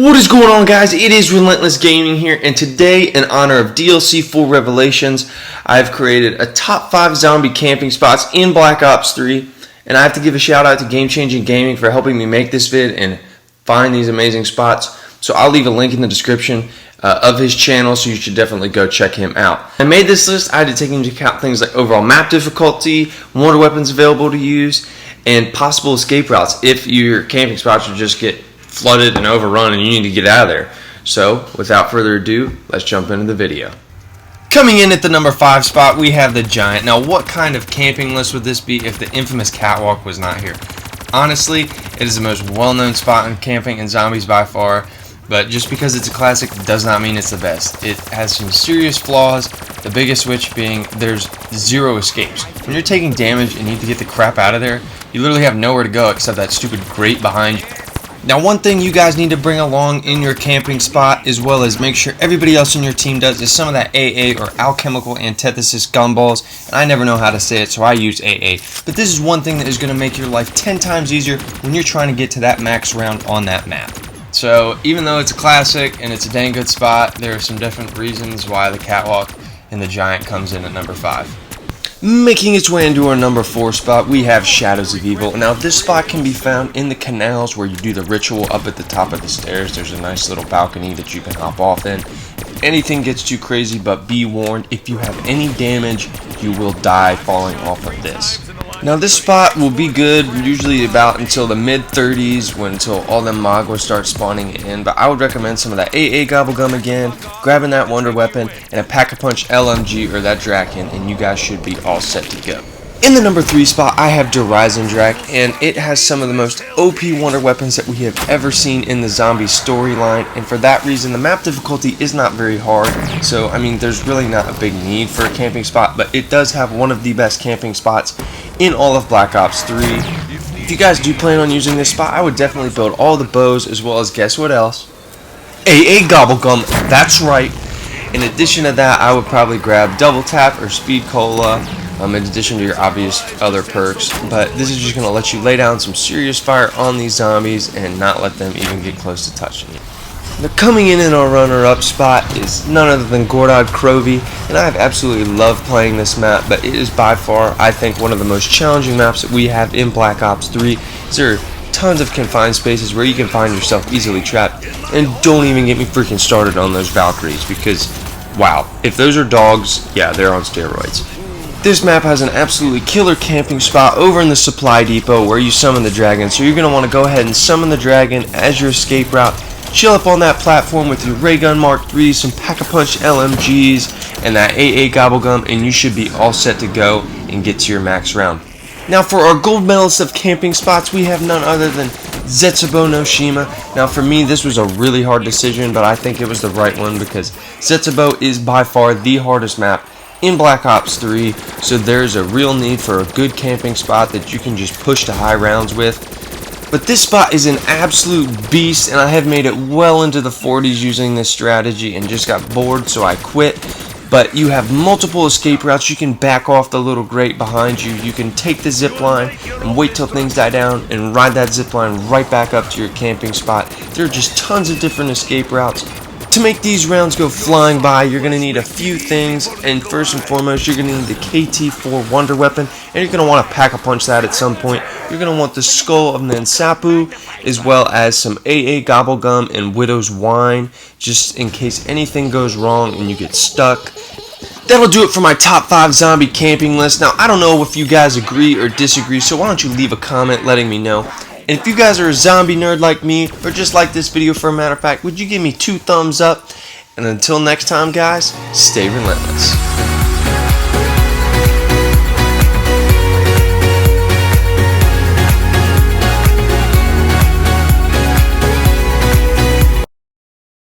What is going on, guys? It is Relentless Gaming here, and today, in honor of DLC Full Revelations, I've created a top 5 zombie camping spots in Black Ops 3, and I have to give a shout out to GameChangingGaming for helping me make this vid and find these amazing spots. So I'll leave a link in the description of his channel, so you should definitely go check him out. I made this list. I had to take into account things like overall map difficulty, wonder weapons available to use, and possible escape routes if your camping spots would just get flooded and overrun and you need to get out of there. So without further ado, let's jump into the video. Coming in at the number 5 spot, we have the Giant. Now, what kind of camping list would this be if the infamous catwalk was not here? Honestly, it is the most well-known spot in camping and zombies by far, but just because it's a classic does not mean it's the best. It has some serious flaws, the biggest which being there's 0 escapes. When you're taking damage and need to get the crap out of there, you literally have nowhere to go except that stupid grate behind you. Now, one thing you guys need to bring along in your camping spot, as well as make sure everybody else in your team does, is some of that AA or alchemical antithesis gumballs. And I never know how to say it, so I use AA. But this is one thing that is going to make your life 10 times easier when you're trying to get to that max round on that map. So even though it's a classic and it's a dang good spot, there are some different reasons why the catwalk and the Giant comes in at number 5. Making its way into our number 4 spot, we have Shadows of Evil. Now, this spot can be found in the canals where you do the ritual up at the top of the stairs. There's a nice little balcony that you can hop off in. If anything gets too crazy, but be warned, if you have any damage, you will die falling off of this. Now, this spot will be good usually about until the mid-30s, until all them Magwas start spawning in, but I would recommend some of that AA Gobblegum again, grabbing that Wonder Weapon, and a Pack-a-Punch LMG or that Draken, and you guys should be all set to go. In the number 3 spot, I have Derizen Drak, and it has some of the most OP wonder weapons that we have ever seen in the zombie storyline, and for that reason, the map difficulty is not very hard, so, I mean, there's really not a big need for a camping spot, but it does have one of the best camping spots in all of Black Ops 3. If you guys do plan on using this spot, I would definitely build all the bows, as well as, guess what else? AA Gobblegum, that's right. In addition to that, I would probably grab Double Tap or Speed Cola, in addition to your obvious other perks, but this is just going to let you lay down some serious fire on these zombies and not let them even get close to touching you. Now, coming in our runner-up spot is none other than Gorecrow V, and I have absolutely loved playing this map, but it is by far, I think, one of the most challenging maps that we have in Black Ops 3. There are tons of confined spaces where you can find yourself easily trapped, and don't even get me freaking started on those Valkyries, because, wow, if those are dogs, yeah, they're on steroids. This map has an absolutely killer camping spot over in the supply depot where you summon the dragon, so you're going to want to go ahead and summon the dragon as your escape route, chill up on that platform with your Ray Gun Mark III, some Pack-a-Punch LMGs, and that AA Gobblegum, and you should be all set to go and get to your max round. Now, for our gold medalist of camping spots, we have none other than Zetsubou no Shima. Now, for me, this was a really hard decision, but I think it was the right one because Zetsubou is by far the hardest map in Black Ops 3, so there's a real need for a good camping spot that you can just push to high rounds with. But this spot is an absolute beast, and I have made it well into the 40s using this strategy and just got bored, so I quit. But you have multiple escape routes. You can back off the little grate behind you. You can take the zip line and wait till things die down and ride that zip line right back up to your camping spot. There are just tons of different escape routes. To make these rounds go flying by, you're going to need a few things, and first and foremost, you're going to need the KT-4 Wonder Weapon, and you're going to want to Pack-a-Punch that at some point. You're going to want the Skull of Zetsubou, as well as some AA Gobblegum and Widow's Wine, just in case anything goes wrong and you get stuck. That'll do it for my top 5 zombie camping list. Now, I don't know if you guys agree or disagree, so why don't you leave a comment letting me know. And if you guys are a zombie nerd like me, or just like this video for a matter of fact, would you give me 2 thumbs up? And until next time, guys, stay relentless.